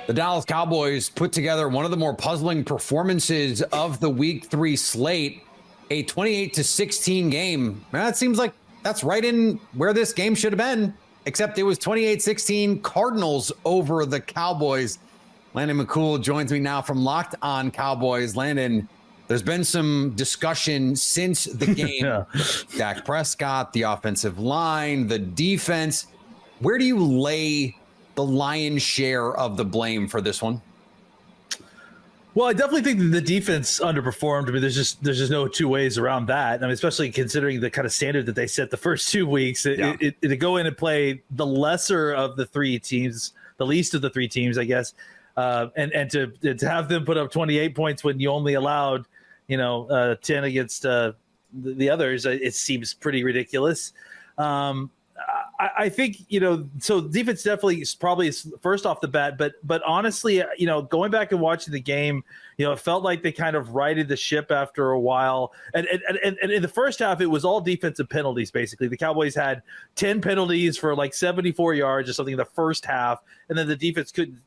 The Dallas Cowboys put together one of the more puzzling performances of the Week 3 slate, a 28-16 game. That seems like that's right in where this game should have been, except it was 28-16 Cardinals over the Cowboys. Landon McCool joins me now from Locked On Cowboys. Landon, there's been some discussion since the game. Yeah. Dak Prescott, the offensive line, the defense. Where do you lay the lion's share of the blame for this one? Well, I definitely think that the defense underperformed. I mean, there's just no two ways around that. I mean, especially considering the kind of standard that they set the first 2 weeks. To go in and play the lesser of the three teams, the least of the three teams, I guess, and to have them put up 28 points when you only allowed, 10 against the others, it seems pretty ridiculous. I think, so defense definitely is probably first off the bat, but honestly, going back and watching the game, it felt like they kind of righted the ship after a while. And in the first half, it was all defensive penalties, basically. The Cowboys had 10 penalties for like 74 yards or something in the first half. And then the defense couldn't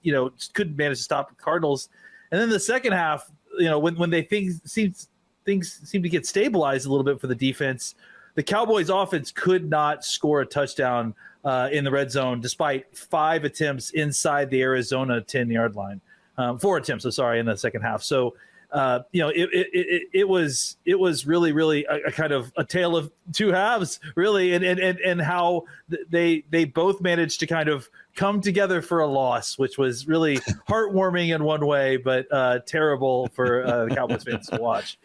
manage to stop the Cardinals. And then the second half, when things seem to get stabilized a little bit for the defense, the Cowboys offense could not score a touchdown in the red zone despite 5 attempts inside the Arizona 10-yard line. 4 attempts, in the second half. So, it was really a kind of a tale of two halves, really, and how they both managed to kind of come together for a loss, which was really heartwarming in one way, but terrible for the Cowboys fans to watch.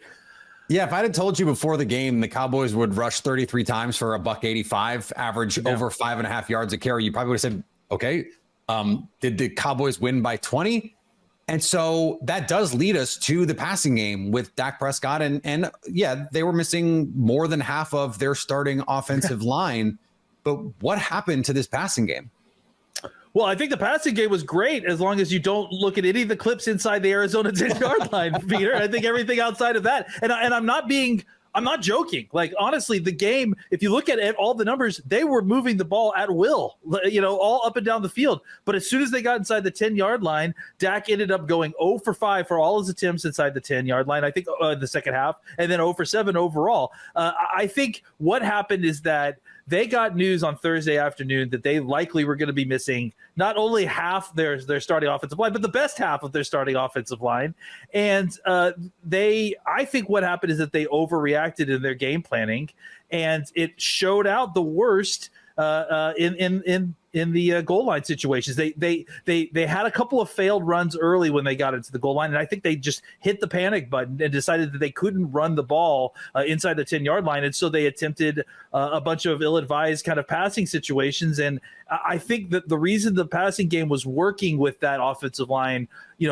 Yeah, if I had told you before the game the Cowboys would rush 33 times for $185, average over 5.5 yards a carry, you probably would have said, okay, did the Cowboys win by 20? And so that does lead us to the passing game with Dak Prescott. And yeah, they were missing more than half of their starting offensive line. But what happened to this passing game? Well, I think the passing game was great as long as you don't look at any of the clips inside the Arizona 10-yard line, Peter. I think everything outside of that, and I'm not joking. Like, honestly, the game, if you look at all the numbers, they were moving the ball at will, all up and down the field. But as soon as they got inside the 10-yard line, Dak ended up going 0 for 5 for all his attempts inside the 10-yard line, I think, the second half, and then 0 for 7 overall. I think what happened is that they got news on Thursday afternoon that they likely were going to be missing not only half their starting offensive line, but the best half of their starting offensive line. And I think what happened is that they overreacted in their game planning, and it showed out the worst in the goal line situations. They had a couple of failed runs early when they got into the goal line, and I think they just hit the panic button and decided that they couldn't run the ball inside the 10-yard line, and so they attempted a bunch of ill-advised kind of passing situations. And I think that the reason the passing game was working with that offensive line,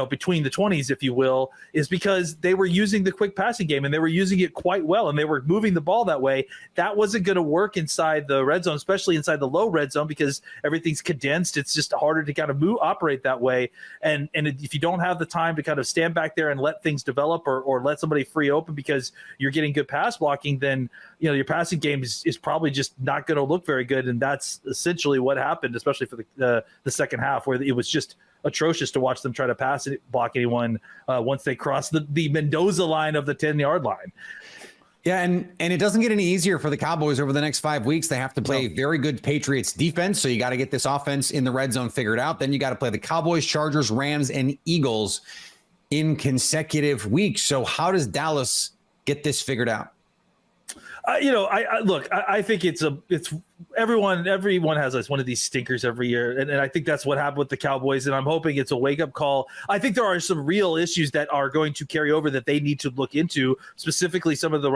between the 20s, if you will, is because they were using the quick passing game, and they were using it quite well, and they were moving the ball that way. That wasn't going to work inside the red zone, especially inside the low red zone, because everything's condensed. It's just harder to kind of operate that way. And if you don't have the time to kind of stand back there and let things develop or let somebody free open because you're getting good pass blocking, then your passing game is probably just not going to look very good. And that's essentially what happened, especially for the second half, where it was just atrocious to watch them try to pass it, block anyone once they crossed the Mendoza line of the 10-yard line. Yeah, and it doesn't get any easier for the Cowboys over the next 5 weeks. They have to play very good Patriots defense, so you got to get this offense in the red zone figured out. Then you got to play the Cowboys, Chargers, Rams, and Eagles in consecutive weeks. So how does Dallas get this figured out? I think it's everyone has one of these stinkers every year, and I think that's what happened with the Cowboys, and I'm hoping it's a wake-up call. I think there are some real issues that are going to carry over that they need to look into, specifically some of the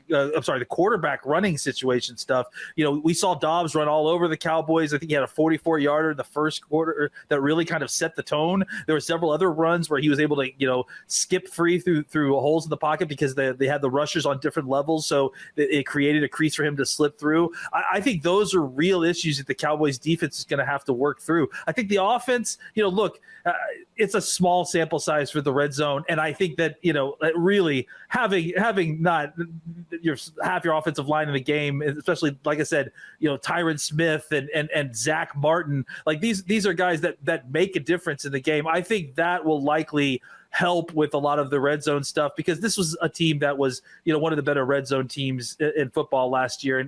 the quarterback running situation stuff. We saw Dobbs run all over the Cowboys. I think he had a 44-yarder in the first quarter that really kind of set the tone. There were several other runs where he was able to, skip free through holes in the pocket because they had the rushers on different levels, so it created a crease for him to slip through. I think those are real issues that the Cowboys defense is going to have to work through. I think the offense, it's a small sample size for the red zone. And I think that, really having not half your offensive line in the game, especially, like I said, Tyron Smith and Zach Martin, like these are guys that make a difference in the game. I think that will likely help with a lot of the red zone stuff, because this was a team that was, one of the better red zone teams in football last year.